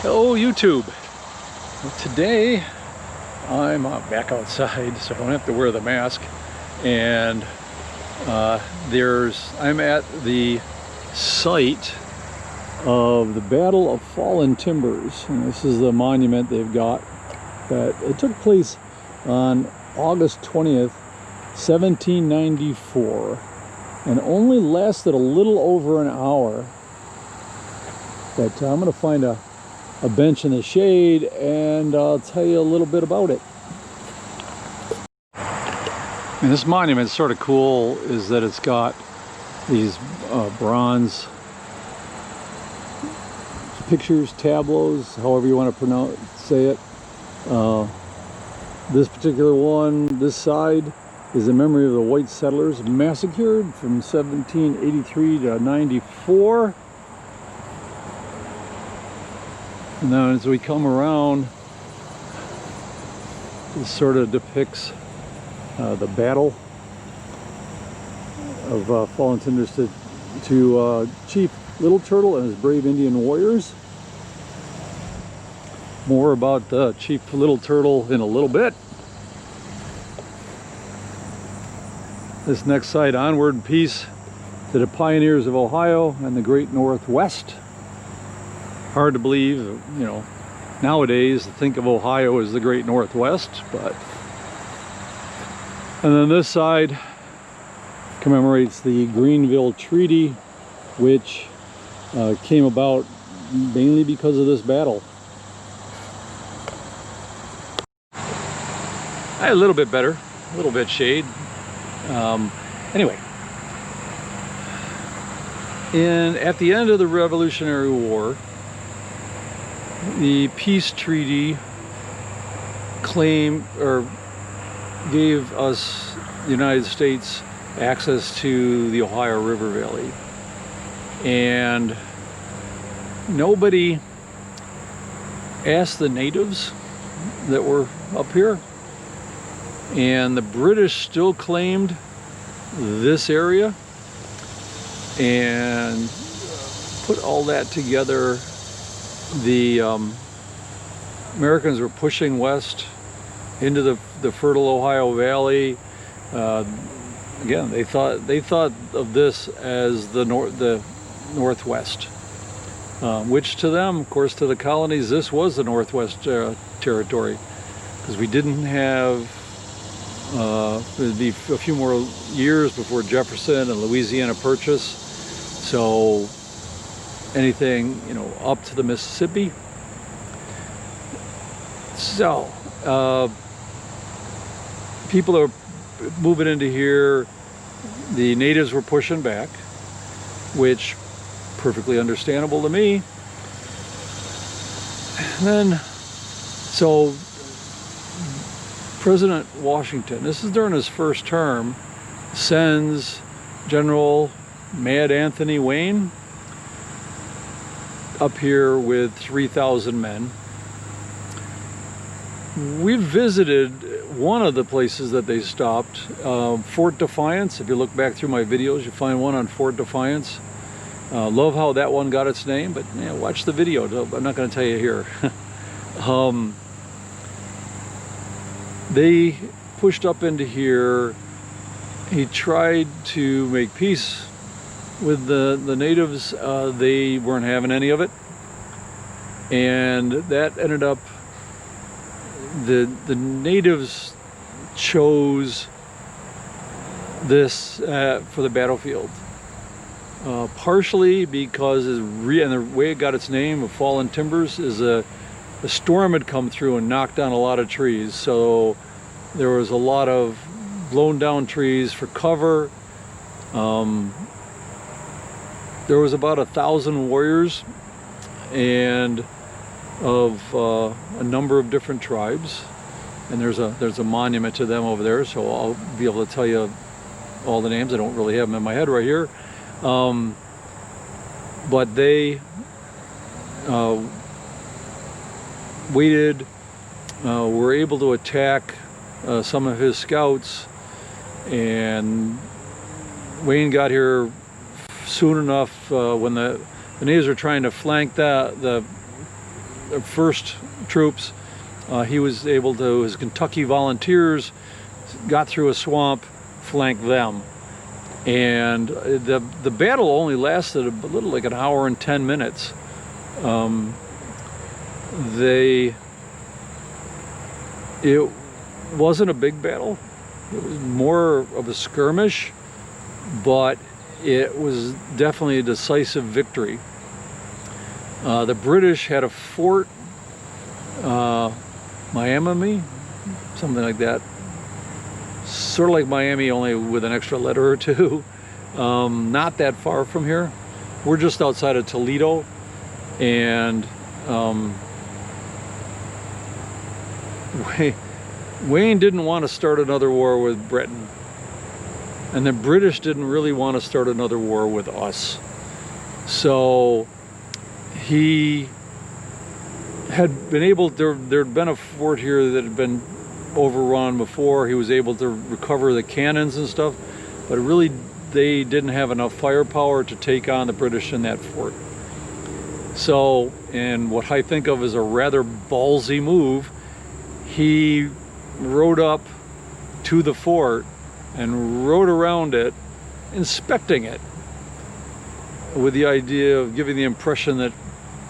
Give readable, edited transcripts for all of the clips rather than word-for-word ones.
Hello YouTube. Well, today I'm back outside, so I don't have to wear the mask, and I'm at the site of the Battle of Fallen Timbers, and this is the monument they've got. That it took place on August 20th, 1794, and only lasted a little over an hour. But I'm going to find a bench in the shade, and I'll tell you a little bit about it. And this monument is sort of cool, is that it's got these bronze pictures, tableaus, however you want to say it. This particular one, this side, is in memory of the white settlers massacred from 1783 to 94. And then as we come around, this sort of depicts the battle of Fallen Timbers to Chief Little Turtle and his brave Indian warriors. More about Chief Little Turtle in a little bit. This next site, Onward in Peace to the Pioneers of Ohio and the Great Northwest. Hard to believe, you know, nowadays to think of Ohio as the Great Northwest, but. And then this side commemorates the Greenville Treaty, which came about mainly because of this battle. A little bit better, a little bit shade. Anyway, at the end of the Revolutionary War, the peace treaty gave us, the United States, access to the Ohio River Valley. And nobody asked the natives that were up here. And the British still claimed this area, and put all that together. The Americans were pushing west into the fertile Ohio Valley. Again, they thought of this as the Northwest, which to them, of course, to the colonies, this was the Northwest territory, because we didn't have. It'd be a few more years before Jefferson and Louisiana Purchase, so anything, you know, up to the Mississippi. So people are moving into here. The natives were pushing back, which perfectly understandable to me. And then, so President Washington, this is during his first term, sends General Mad Anthony Wayne up here with 3,000 men. We visited one of the places that they stopped, Fort Defiance. If you look back through my videos, you'll find one on Fort Defiance. Love how that one got its name, but yeah, watch the video. I'm not going to tell you here. They pushed up into here. He tried to make peace with the natives. They weren't having any of it, and that ended up, the natives chose this for the battlefield, partially because and the way it got its name of Fallen Timbers is a storm had come through and knocked down a lot of trees, so there was a lot of blown down trees for cover. There was about 1,000 warriors and of a number of different tribes, and there's a monument to them over there, so I'll be able to tell you all the names. I don't really have them in my head right here, but they waited, were able to attack some of his scouts, and Wayne got here soon enough when the natives were trying to flank the first troops. He was able to, his Kentucky volunteers got through a swamp, flanked them. And the battle only lasted a little, like an hour and 10 minutes. It wasn't a big battle. It was more of a skirmish, but it was definitely a decisive victory. The British had a fort, Miami, something like that. Sort of like Miami, only with an extra letter or two. Not that far from here. We're just outside of Toledo, and Wayne didn't want to start another war with Britain, and the British didn't really want to start another war with us. So he had been able, there'd been a fort here that had been overrun before. He was able to recover the cannons and stuff, but really they didn't have enough firepower to take on the British in that fort. So, in what I think of as a rather ballsy move, he rode up to the fort and rode around it, inspecting it, with the idea of giving the impression that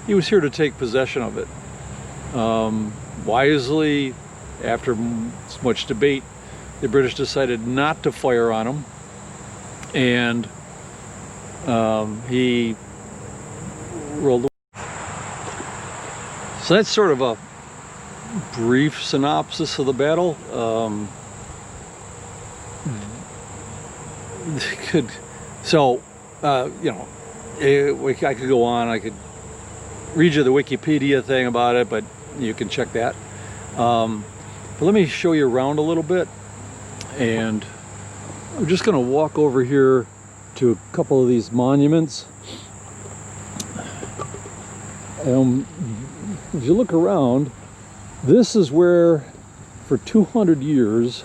he was here to take possession of it. Wisely, after much debate, the British decided not to fire on him, and he rolled away. So that's sort of a brief synopsis of the battle. I could go on. I could read you the Wikipedia thing about it, but you can check that. But let me show you around a little bit, and I'm just going to walk over here to a couple of these monuments. If you look around, this is where for 200 years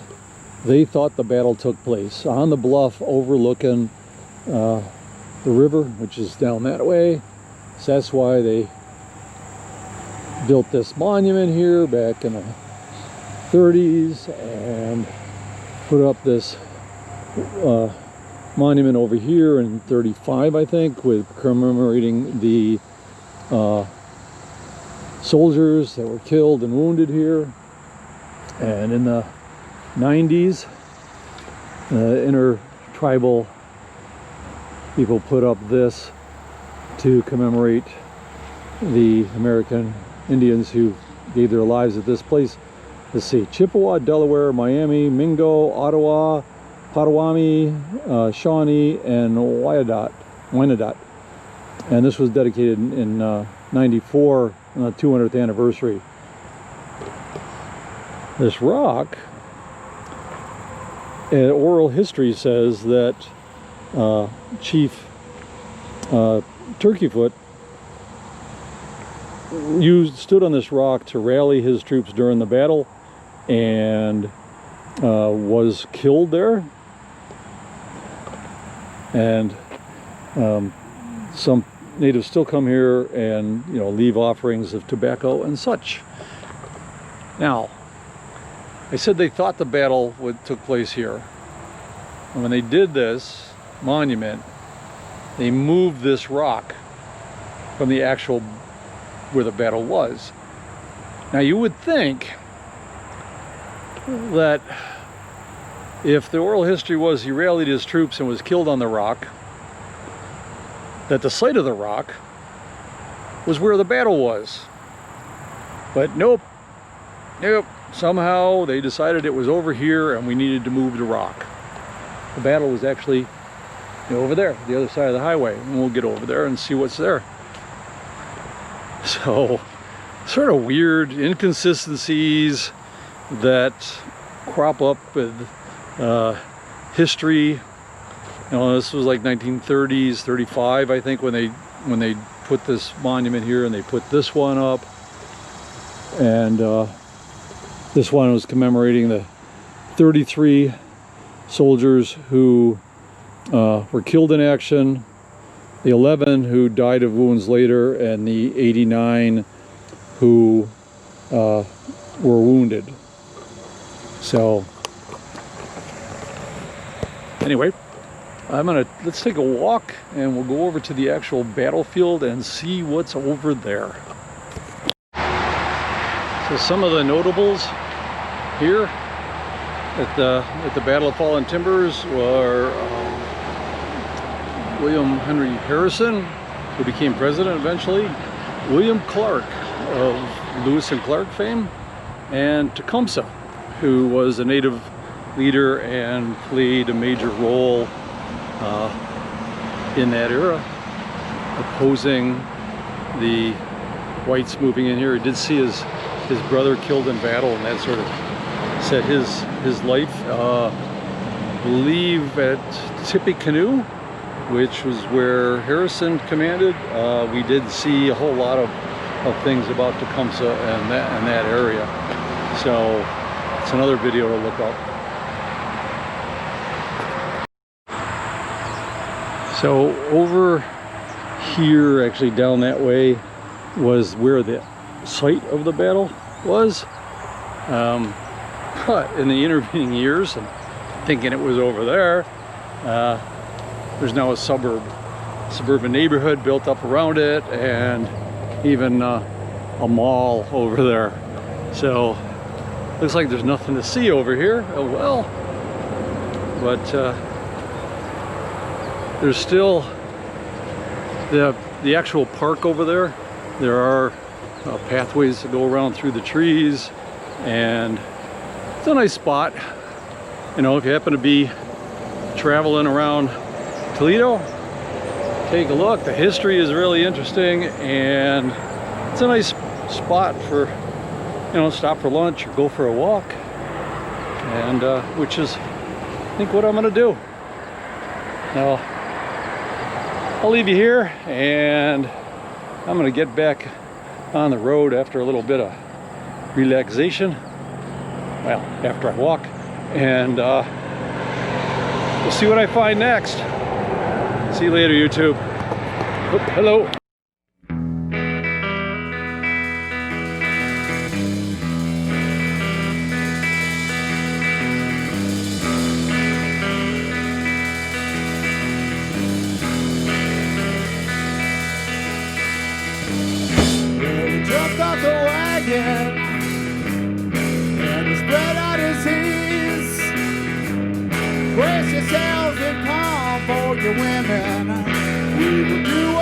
they thought the battle took place, on the bluff overlooking the river, which is down that way. So that's why they built this monument here back in the 30s and put up this monument over here in 35, I think, with commemorating the soldiers that were killed and wounded here. And in the 90s, intertribal people put up this to commemorate the American Indians who gave their lives at this place. Let's see, Chippewa, Delaware, Miami, Mingo, Ottawa, Potawatomi, Shawnee, and Wyandot. And this was dedicated in 94, on the 200th anniversary. This rock, oral history says that Chief Turkeyfoot stood on this rock to rally his troops during the battle, and was killed there. And some natives still come here and leave offerings of tobacco and such. Now, I said they thought the battle took place here. And when they did this monument, they moved this rock from the actual where the battle was. Now, you would think that if the oral history was he rallied his troops and was killed on the rock, that the site of the rock was where the battle was. But nope. Somehow they decided it was over here and we needed to move the rock. The battle was actually over there, the other side of the highway, and we'll get over there and see what's there. So, sort of weird inconsistencies that crop up with history. This was like 1930s, 35, I think, when they put this monument here, and they put this one up. And this one was commemorating the 33 soldiers who were killed in action the 11 who died of wounds later, and the 89 who were wounded. So anyway, let's take a walk and we'll go over to the actual battlefield and see what's over there. So some of the notables here at the Battle of Fallen Timbers were William Henry Harrison, who became president eventually, William Clark of Lewis and Clark fame, and Tecumseh, who was a native leader and played a major role in that era, opposing the whites moving in here. He did see his brother killed in battle, and that sort of set his life. I believe at Tippecanoe, which was where Harrison commanded, we did see a whole lot of things about Tecumseh and that area. So it's another video to look up. So over here, actually down that way, was where the site of the battle was. But in the intervening years, and thinking it was over there, there's now a suburban neighborhood built up around it, and even a mall over there. So looks like there's nothing to see over here. Oh well. But there's still the actual park over there. There are pathways to go around through the trees, and it's a nice spot. You know, if you happen to be traveling around Toledo, take a look. The history is really interesting, and it's a nice spot for, you know, stop for lunch or go for a walk, and which is, I think, what I'm gonna do. Now, I'll leave you here, and I'm gonna get back on the road after a little bit of relaxation. Well, after I walk, and we'll see what I find next. See you later, YouTube. Oh, hello. Jumped off the wagon and he spread out his hands. Brace yourselves and call for your women. We will do